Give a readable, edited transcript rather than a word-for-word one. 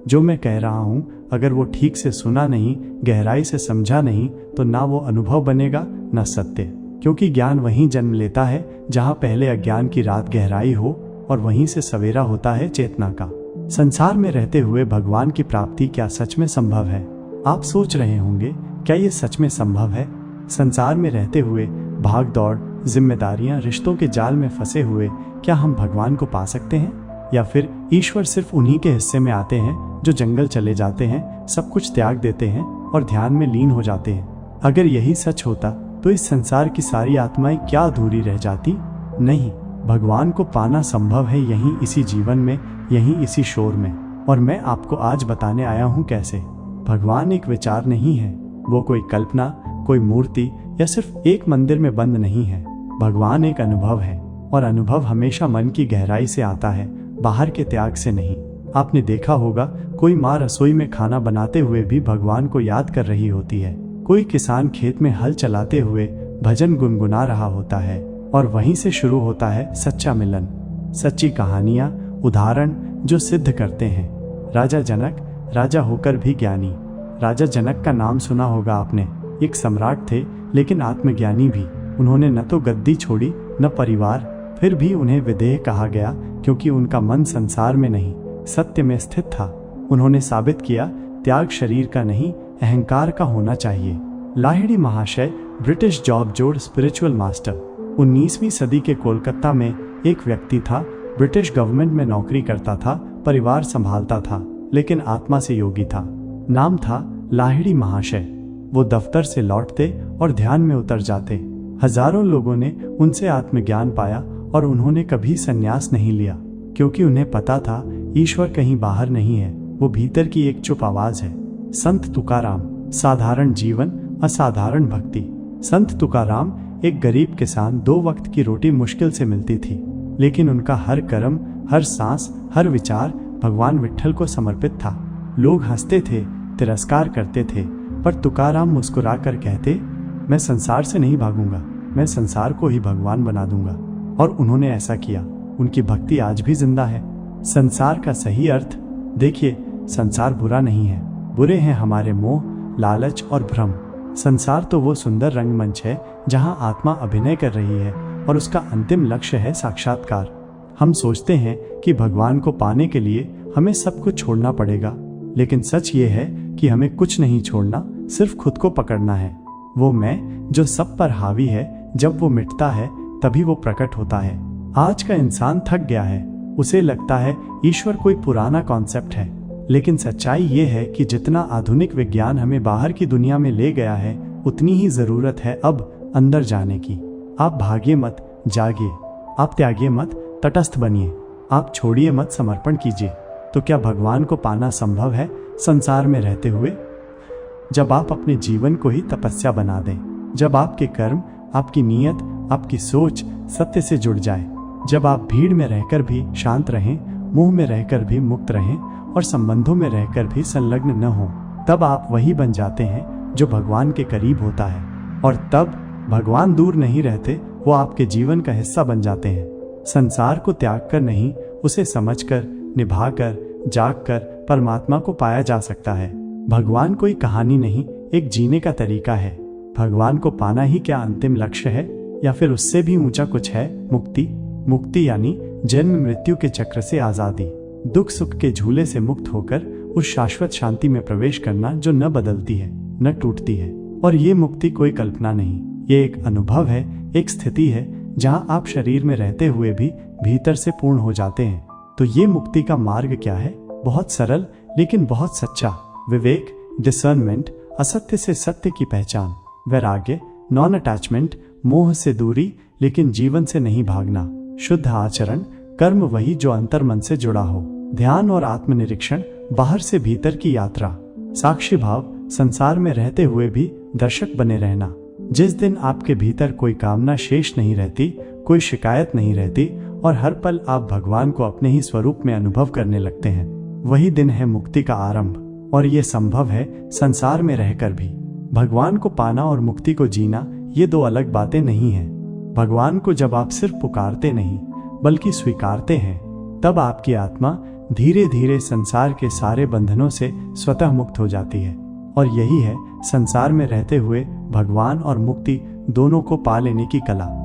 जो मैं कह रहा हूँ अगर वो ठीक से सुना नहीं, गहराई से समझा नहीं, तो ना वो अनुभव बनेगा न सत्य। क्योंकि ज्ञान वहीं जन्म लेता है जहाँ पहले अज्ञान की रात गहराई हो, और वहीं से सवेरा होता है चेतना का। संसार में रहते हुए भगवान की प्राप्ति क्या सच में संभव है? आप सोच रहे होंगे, क्या ये सच में संभव है? संसार में रहते हुए भाग दौड़, जिम्मेदारियां, रिश्तों के जाल में फंसे हुए क्या हम भगवान को पा सकते हैं? या फिर ईश्वर सिर्फ उन्हीं के हिस्से में आते हैं जो जंगल चले जाते हैं, सब कुछ त्याग देते हैं और ध्यान में लीन हो जाते हैं? अगर यही सच होता तो इस संसार की सारी आत्माएं क्या अधूरी रह जाती? नहीं, भगवान को पाना संभव है यहीं इसी जीवन में, यहीं इसी शोर में। और मैं आपको आज बताने आया हूँ कैसे। भगवान एक विचार नहीं है, वो कोई कल्पना, कोई मूर्ति या सिर्फ एक मंदिर में बंद नहीं है। भगवान एक अनुभव है, और अनुभव हमेशा मन की गहराई से आता है, बाहर के त्याग से नहीं। आपने देखा होगा, कोई माँ रसोई में खाना बनाते हुए भी भगवान को याद कर रही होती है। कोई किसान खेत में हल चलाते हुए भजन गुनगुना रहा होता है, और वहीं से शुरू होता है सच्चा मिलन। सच्ची कहानियां, उदाहरण जो सिद्ध करते हैं। राजा जनक, राजा होकर भी ज्ञानी। राजा जनक का नाम सुना होगा आपने। एक सम्राट थे, लेकिन आत्मज्ञानी भी। उन्होंने न तो गद्दी छोड़ी, न परिवार, फिर भी उन्हें विदेह कहा गया क्योंकि उनका मन संसार में नहीं, सत्य में स्थित था। उन्होंने साबित किया, त्याग शरीर का नहीं, अहंकार का होना चाहिए। लाहिड़ी महाशय, ब्रिटिश जॉब जोड़, स्पिरिचुअल मास्टर। 19वीं सदी के कोलकाता में एक व्यक्ति था, ब्रिटिश गवर्नमेंट में नौकरी करता था, परिवार संभालता था, लेकिन आत्मा से योगी था। नाम था लाहिड़ी महाशय। वो दफ्तर से लौटते और ध्यान में उतर जाते। हजारों लोगों ने उनसे आत्मज्ञान पाया, और उन्होंने कभी संन्यास नहीं लिया, क्योंकि उन्हें पता था ईश्वर कहीं बाहर नहीं है, वो भीतर की एक चुप आवाज है। संत तुकाराम, साधारण जीवन, असाधारण भक्ति। संत तुकाराम एक गरीब किसान, 2 वक्त की रोटी मुश्किल से मिलती थी, लेकिन उनका हर कर्म, हर सांस, हर विचार भगवान विट्ठल को समर्पित था। लोग हंसते थे, तिरस्कार करते थे, पर तुकाराम मुस्कुराकर कहते, मैं संसार से नहीं भागूंगा, मैं संसार को ही भगवान बना दूंगा। और उन्होंने ऐसा किया। उनकी भक्ति आज भी जिंदा है। संसार का सही अर्थ देखिए, संसार बुरा नहीं है, बुरे हैं हमारे मोह, लालच और भ्रम। संसार तो वो सुंदर रंगमंच है जहां आत्मा अभिनय कर रही है, और उसका अंतिम लक्ष्य है साक्षात्कार। हम सोचते हैं कि भगवान को पाने के लिए हमें सब कुछ छोड़ना पड़ेगा, लेकिन सच ये है कि हमें कुछ नहीं छोड़ना, सिर्फ खुद को पकड़ना है। वो मैं जो सब पर हावी है, जब वो मिटता है तभी वो प्रकट होता है। आज का इंसान थक गया है, उसे लगता है ईश्वर कोई पुराना कॉन्सेप्ट है, लेकिन सच्चाई ये है कि जितना आधुनिक विज्ञान हमें बाहर की दुनिया में ले गया है, उतनी ही जरूरत है अब अंदर जाने की। आप भागिए मत, जागिए। आप त्यागिए मत, तटस्थ बनिए। आप छोड़िए मत, समर्पण कीजिए। तो क्या भगवान को पाना संभव है संसार में रहते हुए? जब आप अपने जीवन को ही तपस्या बना दें, जब आपके कर्म, आपकी नीयत, आपकी सोच सत्य से जुड़ जाए, जब आप भीड़ में रहकर भी शांत रहें, मुंह में रहकर भी मुक्त रहें, और संबंधों में रहकर भी संलग्न न हो, तब आप वही बन जाते हैं जो भगवान के करीब होता है। और तब भगवान दूर नहीं रहते, वो आपके जीवन का हिस्सा बन जाते हैं। संसार को त्याग कर नहीं, उसे समझकर, निभाकर, जागकर परमात्मा को पाया जा सकता है। भगवान कोई कहानी नहीं, एक जीने का तरीका है। भगवान को पाना ही क्या अंतिम लक्ष्य है, या फिर उससे भी ऊंचा कुछ है? मुक्ति। मुक्ति यानी जन्म मृत्यु के चक्र से आजादी, दुख सुख के झूले से मुक्त होकर उस शाश्वत शांति में प्रवेश करना जो न बदलती है, न टूटती है। और ये मुक्ति कोई कल्पना नहीं, ये एक अनुभव है, एक स्थिति है जहां आप शरीर में रहते हुए भी भीतर से पूर्ण हो जाते हैं। तो ये मुक्ति का मार्ग क्या है? बहुत सरल लेकिन बहुत सच्चा। विवेक, डिसर्नमेंट, असत्य से सत्य की पहचान, वैराग्य, नॉन अटैचमेंट, मोह से दूरी लेकिन जीवन से नहीं भागना, शुद्ध आचरण, कर्म वही जो अंतर मन से जुड़ा हो, ध्यान और आत्मनिरीक्षण, बाहर से भीतर की यात्रा, साक्षी भाव, संसार में रहते हुए भी दर्शक बने रहना। जिस दिन आपके भीतर कोई कामना शेष नहीं रहती, कोई शिकायत नहीं रहती, और हर पल आप भगवान को अपने ही स्वरूप में अनुभव करने लगते हैं, वही दिन है मुक्ति का आरंभ। और ये संभव है संसार में रहकर भी। भगवान को पाना और मुक्ति को जीना ये दो अलग बातें नहीं हैं। भगवान को जब आप सिर्फ पुकारते नहीं बल्कि स्वीकारते हैं, तब आपकी आत्मा धीरे धीरे संसार के सारे बंधनों से स्वतः मुक्त हो जाती है। और यही है संसार में रहते हुए भगवान और मुक्ति दोनों को पा लेने की कला।